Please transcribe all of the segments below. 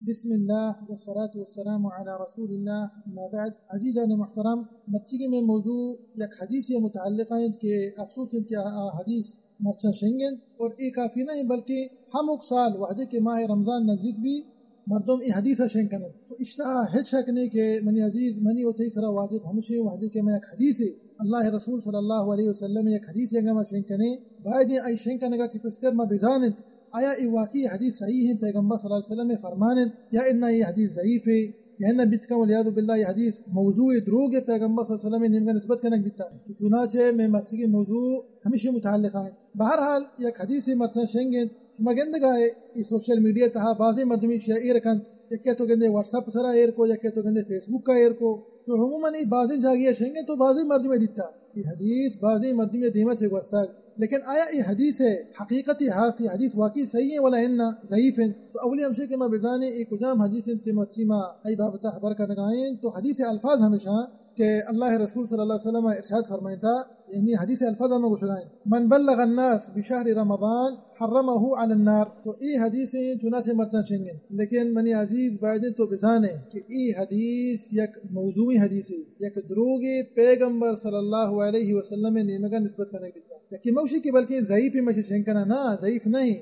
بسم الله والصلاة والسلام على رسول الله ما بعد عزیزان محترم مرچی میں موضوع یک حدیث یہ متعلقہ ہے کہ افسوس ہے کہ حدیث مرچا شنگن اور یہ کافی نہیں بلکہ ہم ایک سال وحدے کے ماہ رمضان نزدیک بھی مردم ای حدیث شنگن تو اشتہا ہیچ شک نہیں کہ منی عزیز منی ہوتے سرا واجب ہمشہ وحدے کے میں ایک حدیث ہے اللہ رسول صلی اللہ علیہ وسلم ایک حدیث ہے کہ شنگنے باید ای شنگنے چی پستر ما بزانت آیا یہ واقعی حدیث صحیح ہے پیغمبر صلی اللہ علیہ وسلم فرمانت یا انہا یہ حدیث ضعیف ہے یا انہا بتکا ولیعظ باللہ یہ حدیث موضوع دروگ ہے پیغمبر صلی اللہ علیہ وسلم نمگا نسبت کنک بیتا چنانچہ میں مرچی کے موضوع ہمیشہ متعلق ہیں بہرحال یک حدیث مرچا شنگن چما گندگاہ یہ سوشل میڈیا تہا بعضی مردمی شیئر کن یا تو گندے واٹس اپ سرا ایئر کو یا تو گندے فیس بک کا ایئر کو تو عموماً بعضی جاگیا شنگن تو بعضی مردمی دیتا یہ حدیث بعضی مردمی دیمہ چھے گوستاگ لیکن آیا یہ حدیث ہے حقیقتی ہاتھ یہ حدیث واقعی صحیح ہے ولا انہ ضعیف ہے تو اولی ہمشہ کہ میں بزانے ایک کجام حدیث سے مرچیمہ ای بابتا خبر کا نگائیں تو حدیث الفاظ ہمیشہ کہ اللہ رسول صلی اللہ علیہ وسلم ارشاد فرمائیں تھا یعنی حدیث الفاظ ہمیں گوشگائیں من بلغ الناس بشہر رمضان حرمہ علی النار تو ای حدیث چنانچہ مرچا شنگن لیکن منی عزیز بائدن تو بزانے کہ ای حدیث یک موضوعی حدیث ہے یک دروگ پیغمبر صلی اللہ علیہ وسلم نیمگا نسبت کرنے دیتا یکی موشی کی بلکہ ضعیف مجھے شنکنا نہ ضعیف نہیں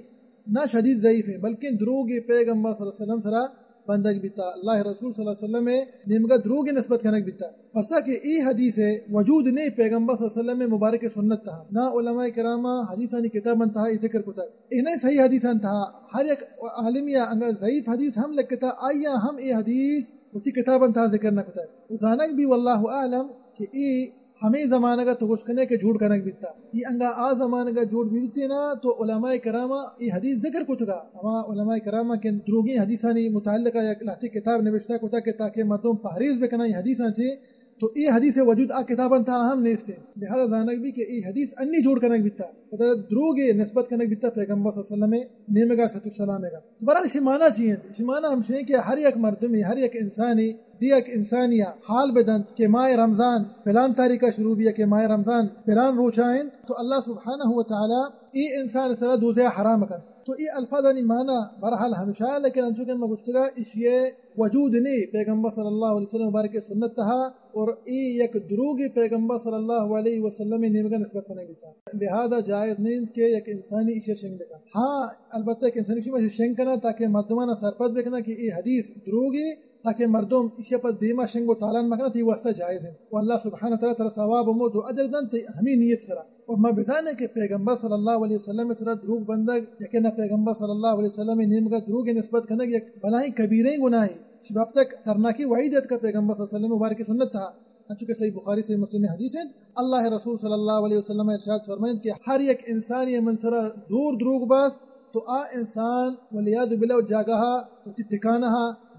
نہ شدید ضعیف ہے بلکہ دروگ پیغمبر صلی اللہ علیہ وسلم سرا بندگ بیتا اللہ رسول صلی اللہ علیہ وسلم نیمگا دروگ نسبت کنک بیتا پرسا کہ ای حدیث ہے وجود نہیں پیغمبر صلی اللہ علیہ وسلم مبارک سنت تھا نہ علماء کرامہ حدیثانی کتاب انتہا ای ذکر کتا انہیں صحیح حدیث انتہا ہر ایک عالم یا انگا ضعیف حدیث ہم لکتا آیا ہم ای حدیث اسی کتاب انتہا ذکر نہ کتا ازانک بھی واللہ اعلم کہ ای ہمیں زمانہ کا تغش کرنے کے جھوٹ کرنے بیتا یہ انگا آ زمانہ کا جھوٹ بیتی نا تو علماء کرامہ یہ حدیث ذکر کو تگا اما علماء کرامہ کے دروگی حدیثانی متعلقہ یا لہتی کتاب نوشتہ کو تا کہ تاکہ مردم پہریز بکنا یہ حدیثاں چھے تو یہ حدیث وجود آ کتاباں تھا ہم نیستے لہذا زانک بھی کہ یہ حدیث انی جھوٹ کرنے بیتا دروگی نسبت کرنے بیتا پیغمبر صلی اللہ علیہ وسلم نیمگا ست السلام گا برحال شمانہ چیئے شمانہ ہم سے کہ ہر ایک مردمی ہر ایک انسانی دیک انسانیہ حال بدند کہ ماہ رمضان فلان تاریخہ شروع بھی ہے کہ ماہ رمضان فلان روچائیں تو اللہ سبحانہ وتعالی ای انسان سرا دوزہ حرام کر تو ای الفاظ نہیں مانا برحال ہمشہ لیکن انچو کہ مگشتگا اسیے وجود نہیں پیغمبر صلی اللہ علیہ وسلم مبارک سنت تہا اور ای یک دروگی پیغمبر صلی اللہ علیہ وسلم نیمگا نسبت کرنے بیتا لہذا جائز نہیں کہ یک انسانی اسے شنگ بکا ہاں البتہ ایک انسانی اسے شنگ کرنا تاکہ مردمانہ سرپت بکنا کہ ای حدیث دروگی تاکہ مردم اسے پر دیما شنگ و تالان مکنا تی واسطہ جائز ہیں اور اللہ سبحانہ تعالی تر ثواب و مود و اجر دن تی ہمیں نیت سرا اور میں بزانے کہ پیغمبر صلی اللہ علیہ وسلم سرا دروگ بندگ یقینا پیغمبر صلی اللہ علیہ وسلم نیمگا دروگ نسبت کرنا یک بلائی کبیریں گناہی شباب تک ترناکی وعیدت کا پیغمبر صلی اللہ علیہ وسلم مبارک سنت تھا چونکہ صحیح بخاری سے مسلم حدیث ہیں اللہ رسول صلی اللہ علیہ وسلم ارشاد فرمائیں کہ ہر ایک انسان یہ منصرہ دور دروگ باس تو آ انسان ولیعظ باللہ جاگہا اسی ٹھکانہ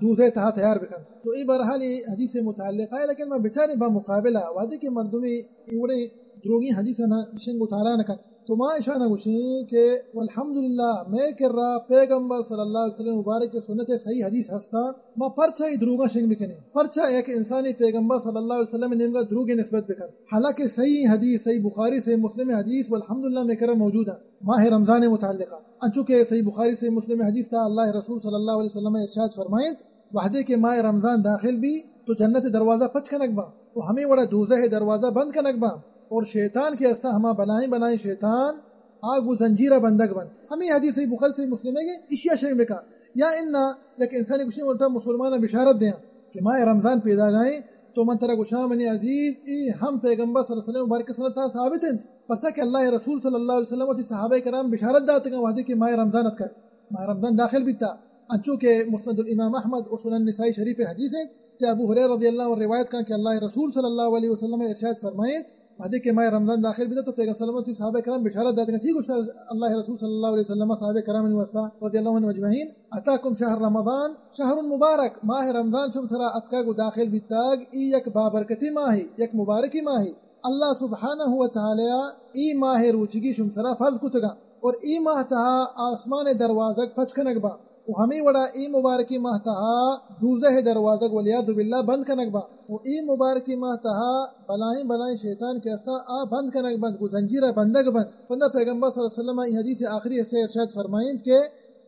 دوسرے تہا تیار بکن تو ای برحال حدیث سے متعلق ہے لیکن میں بچارے با مقابلہ وعدے کے مردمی ایوڑے دروگی حدیث شنگ اتارا نکن تو ما اشانہ گوشیں کہ والحمدللہ میں کر رہا پیغمبر صلی اللہ علیہ وسلم مبارک کے سنت صحیح حدیث ہستا ما پرچہ ہی دروگا شنگ بکنے پرچہ ایک انسانی پیغمبر صلی اللہ علیہ وسلم نیمگا دروگی نسبت بکن حالانکہ صحیح حدیث صحیح بخاری سے مسلم حدیث والحمدللہ میں کرا موجود ہے ماہ رمضان متعلقہ انچونکہ صحیح بخاری سے مسلم حدیث تھا اللہ رسول صلی اللہ علیہ وسلم ارشاد فرمائیں وحدے کے ماہ رمضان داخل بھی تو جنت دروازہ پچ کا نقبہ تو ہمیں بڑا دوزہ دروازہ بند کا نقبہ اور شیطان کے استا ہما بنائیں شیطان آگ و زنجیرہ بندگ بند ہمیں حدیث بخاری سے مسلم ہے کہ اشیاء شنگ بکا یا انہا لیکن انسانی کچھ نہیں مسلمانہ بشارت دیں کہ ماہ رمضان پیدا گائیں تو من ترہ گشاہ منی عزیز ہم پیغمبر صلی اللہ علیہ وسلم مبارک سنت تھا ثابت ہیں پرسا کہ اللہ رسول صلی اللہ علیہ وسلم اور صحابہ کرام بشارت داتے ہیں وحدی کہ ماہ رمضان اتکر ماہ رمضان داخل بھی تھا انچو کہ مسند الامام احمد اور سنن نسائی شریف حدیث ہیں کہ ابو ہریرہ رضی اللہ عنہ روایت کا کہ اللہ رسول صلی اللہ علیہ وسلم ارشاد فرمائیں وحدی کہ ماہ رمضان داخل بھی تھا تو پیغمبر صلی اللہ علیہ وسلم صحابہ کرام بشارت داتے ہیں ٹھیک ہے اللہ رسول صلی اللہ علیہ وسلم صحابہ کرام رضی اللہ عنہ اجمعین اتاکم شہر رمضان شہر مبارک ماہ رمضان شم سرا اتکا کو داخل بھی تاگ ای یک بابرکتی ماہی یک مبارکی ماہی اللہ سبحانہ وتعالی ای ماہ روچگی شم سرا فرض کو تگا اور ای ماہ تہا آسمان دروازک پچکنک با و ہمیں وڑا ای مبارکی ماہ تہا دوزہ دروازک ولیعظ باللہ بند کنک با و ای مبارکی ماہ تہا بلائیں شیطان کے استا آ بند کنک بند کو زنجیرہ بندگ بند بندہ پیغمبر صلی اللہ علیہ وسلم ای حدیث آخری سے ارشاد فرمائیں کہ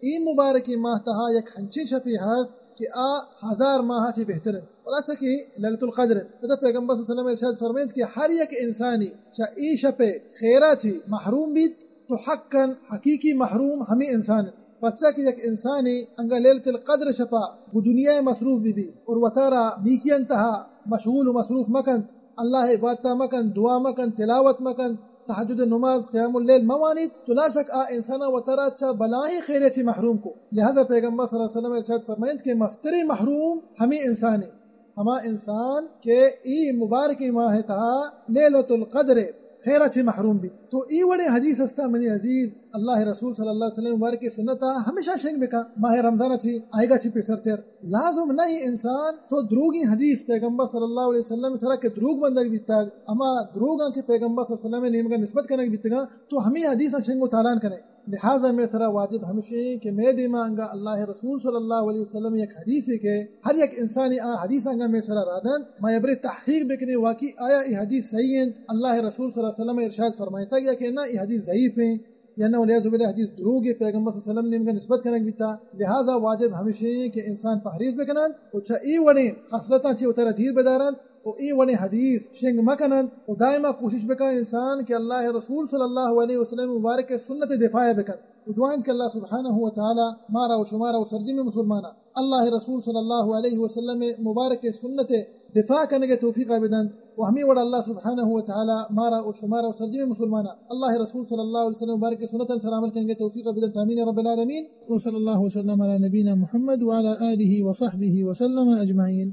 ای مبارکی ماہ تہا یک ہنچی شپی ہست کہ آ 1000 ماہ چی بہتر اور ایسا کہ لیلۃ القدر تو پیغمبر صلی اللہ علیہ وسلم ارشاد فرمائیں کہ ہر یک انسانی چا ای شپ خیرہ چی محروم بیت تو حقاً حقیقی محروم ہمیں انسان پرچا کہ یک انسانی انگا لیلۃ القدر شپا وہ دنیا مصروف بھی اور وطارا نیکی انتہا مشغول و مصروف مکند اللہ عبادتہ مکند دعا مکند تلاوت مکند تہجد نماز قیام اللیل موانید تو لا شک آ انسانا وطارا اچھا بلاہی خیرے چی محروم کو لہذا پیغمبر صلی اللہ علیہ وسلم ارشاد فرمائند کہ مستری محروم ہمیں انسانی ہما انسان کے ای مبارکی ماہ تھا لیلۃ القدر خیرہ چی محروم بھی تو ای وڑے حدیث استا منی عزیز اللہ رسول صلی اللہ علیہ وسلم مبارک سنتا ہمیشہ شنگ بکا ماہ رمضان چی آئے گا چی پیسر تیر لازم نہیں انسان تو دروگی حدیث پیغمبر صلی اللہ علیہ وسلم سرا کے دروگ بندگ بیتا اما دروگاں کے پیغمبر صلی اللہ علیہ وسلم نیمگا نسبت کرنے بیتا تو ہمیں حدیث شنگ و تالان کریں لہذا میں سرا واجب ہمیشہ کہ میں دیمانگا اللہ رسول صلی اللہ علیہ وسلم ایک حدیث ہے کہ ہر ایک انسانی حدیث آنگا میں سرا رادن میں ابری تحقیق بکنے واقعی آیا یہ حدیث صحیح ہے اللہ رسول صلی اللہ علیہ وسلم ارشاد فرمائتا گیا کہ نہ یہ حدیث ضعیف ہیں یا نہ ولیعظ باللہ حدیث دروگ ہے پیغمبر صلی اللہ علیہ وسلم نے ان کا نسبت کرنے بیتا لہذا واجب ہمیشہ کہ انسان پہریز بکنند اور چا ای وڑیں خصلتاں چی اترا دیر بدارند اور ای وڑیں حدیث شنگ مکنند اور دائما کوشش بکا انسان کہ اللہ رسول صلی اللہ علیہ وسلم مبارک کے سنت دفاع بکند دعائیں کہ اللہ سبحانہ و تعالی مارا و شمارا و سرجی میں مسلمانا اللہ رسول صلی اللہ علیہ وسلم مبارک کے سنت دفاع کرنے کے توفیق بدند و ہمیں وڑا اللہ سبحانہ و تعالی مارا و شمارا و سرجی میں مسلمانا اللہ رسول صلی اللہ علیہ وسلم مبارک کے سنت سلام کرنے کے توفیق بدند آمین رب العالمین و صلی اللہ وسلم علی نبینا محمد وعلی آلہ وصحبہ وسلم اجمعین.